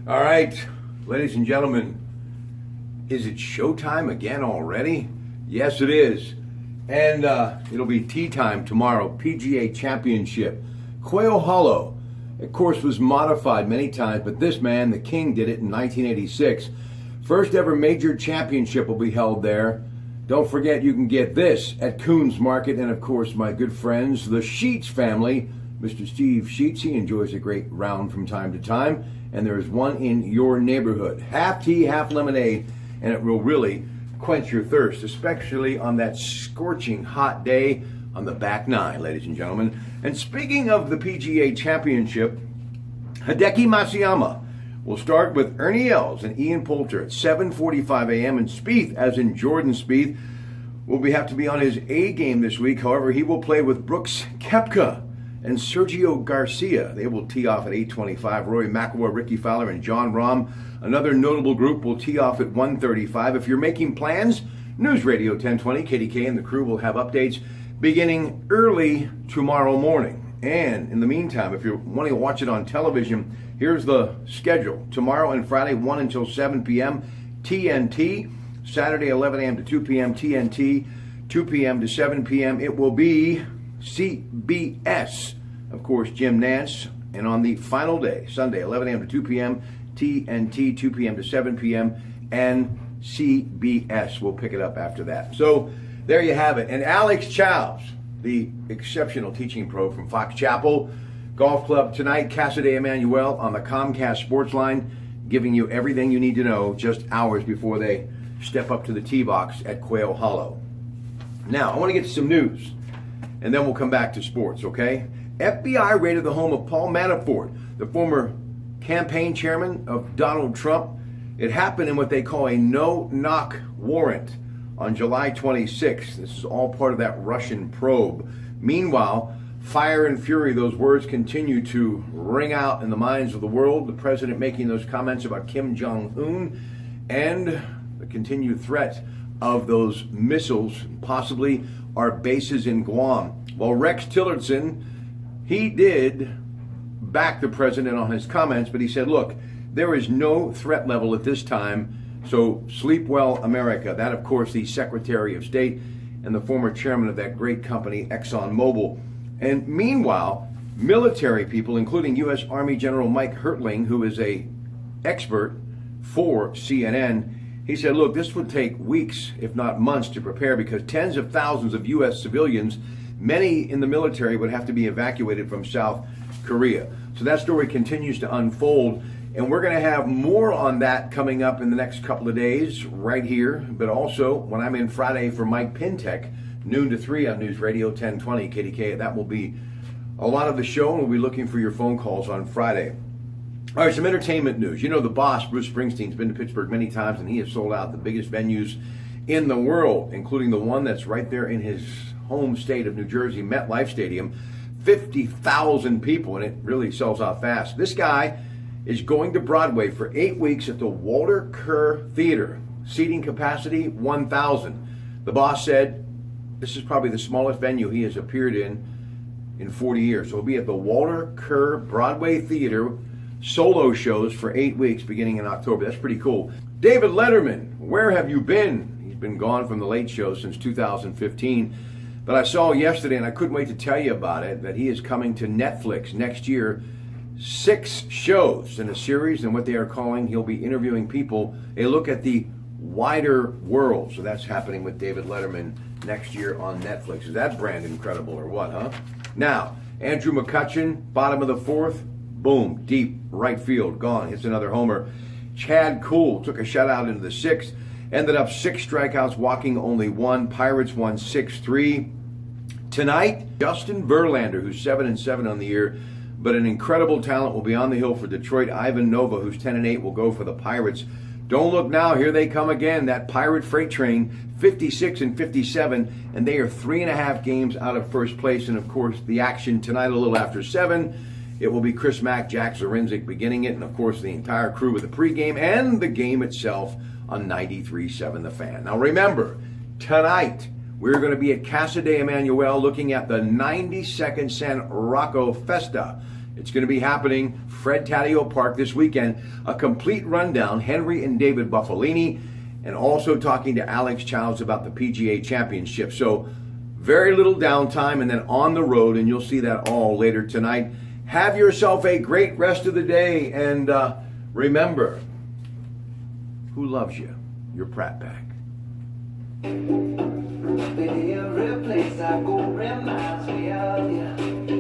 All right, ladies and gentlemen, is it showtime again already? Yes, it is. And it'll be tea time tomorrow, PGA Championship. Quail Hollow, of course, was modified many times, but this man, the king, did it in 1986. First ever major championship will be held there. Don't forget, you can get this at Coons Market, and of course, my good friends, the Sheets family. Mr. Steve Sheets, he enjoys a great round from time to time, and there is one in your neighborhood. Half tea, half lemonade, and it will really quench your thirst, especially on that scorching hot day on the back nine, ladies and gentlemen. And speaking of the PGA Championship, Hideki Matsuyama will start with Ernie Els and Ian Poulter at 7:45 a.m. And Spieth, as in Jordan Spieth, will have to be on his A game this week. However, he will play with Brooks Koepka and Sergio Garcia. They will tee off at 8:25. Rory McIlroy, Ricky Fowler, and John Rahm, another notable group, will tee off at 1:35. If you're making plans, News Radio 1020, KDK, and the crew will have updates beginning early tomorrow morning. And in the meantime, if you're wanting to watch it on television, here's the schedule. Tomorrow and Friday, 1 until 7 p.m., TNT. Saturday, 11 a.m. to 2 p.m., TNT. 2 p.m. to 7 p.m., it will be CBS. Of course, Jim Nance. And on the final day, Sunday, 11 a.m. to 2 p.m., TNT, 2 p.m. to 7 p.m., and CBS will pick it up after that. So there you have it. And Alex Childs, the exceptional teaching pro from Fox Chapel Golf Club tonight, Casa de Emmanuel on the Comcast Sports Line, giving you everything you need to know just hours before they step up to the tee box at Quail Hollow. Now, I want to get to some news, and then we'll come back to sports, okay? FBI raided the home of Paul Manafort, the former campaign chairman of Donald Trump. It happened in what they call a no-knock warrant on July 26th. This is all part of that Russian probe. Meanwhile, fire and fury, those words continue to ring out in the minds of the world. The president making those comments about Kim Jong-un and the continued threat of those missiles, possibly our bases in Guam. Well, Rex Tillerson, he did back the president on his comments, but he said, look, there is no threat level at this time, so sleep well, America. That, of course, the Secretary of State and the former chairman of that great company, ExxonMobil. And meanwhile, military people, including U.S. Army General Mike Hertling, who is an expert for CNN, he said, look, this would take weeks, if not months, to prepare because tens of thousands of U.S. civilians, many in the military, would have to be evacuated from South Korea. So that story continues to unfold, and we're going to have more on that coming up in the next couple of days right here, but also when I'm in Friday for Mike Pintek, noon to 3 on News Radio 1020 KDK. That will be a lot of the show, and we'll be looking for your phone calls on Friday. All right, some entertainment news. You know, the boss, Bruce Springsteen's been to Pittsburgh many times, and he has sold out the biggest venues in the world, including the one that's right there in his home state of New Jersey, MetLife Stadium. 50,000 people, and it really sells out fast. This guy is going to Broadway for 8 weeks at the Walter Kerr Theater. Seating capacity, 1,000. The boss said this is probably the smallest venue he has appeared in 40 years. So he'll be at the Walter Kerr Broadway Theater, solo shows for 8 weeks beginning in October. That's pretty cool. David Letterman, where have you been? He's been gone from the Late Show since 2015. But I saw yesterday, and I couldn't wait to tell you about it, that he is coming to Netflix next year. 6 shows in a series, and what they are calling, he'll be interviewing people, a look at the wider world. So that's happening with David Letterman next year on Netflix. Is that brand incredible or what, huh? Now, Andrew McCutchen, bottom of the 4th, boom, deep right field, gone, hits another homer. Chad Kuhl took a shutout into the 6th, ended up 6 strikeouts, walking only 1. Pirates won 6-3. Tonight, Justin Verlander, who's 7-7 on the year, but an incredible talent, will be on the hill for Detroit. Ivan Nova, who's 10-8, will go for the Pirates. Don't look now, here they come again, that Pirate freight train, 56-57, and they are 3.5 games out of first place. And of course, the action tonight, a little after 7, it will be Chris Mack, Jack Zarinzik beginning it, and of course the entire crew with the pregame and the game itself on 93.7 The Fan. Now remember, tonight We're going to be at Casa de Emmanuel looking at the 92nd San Rocco Festa. It's going to be happening Fred Taddeo Park this weekend. A complete rundown, Henry and David Buffalini, and also talking to Alex Childs about the PGA Championship. So very little downtime, and then on the road, and you'll see that all later tonight. Have yourself a great rest of the day, and remember, who loves you? Your Pratte back. Baby, every place I go reminds me of you.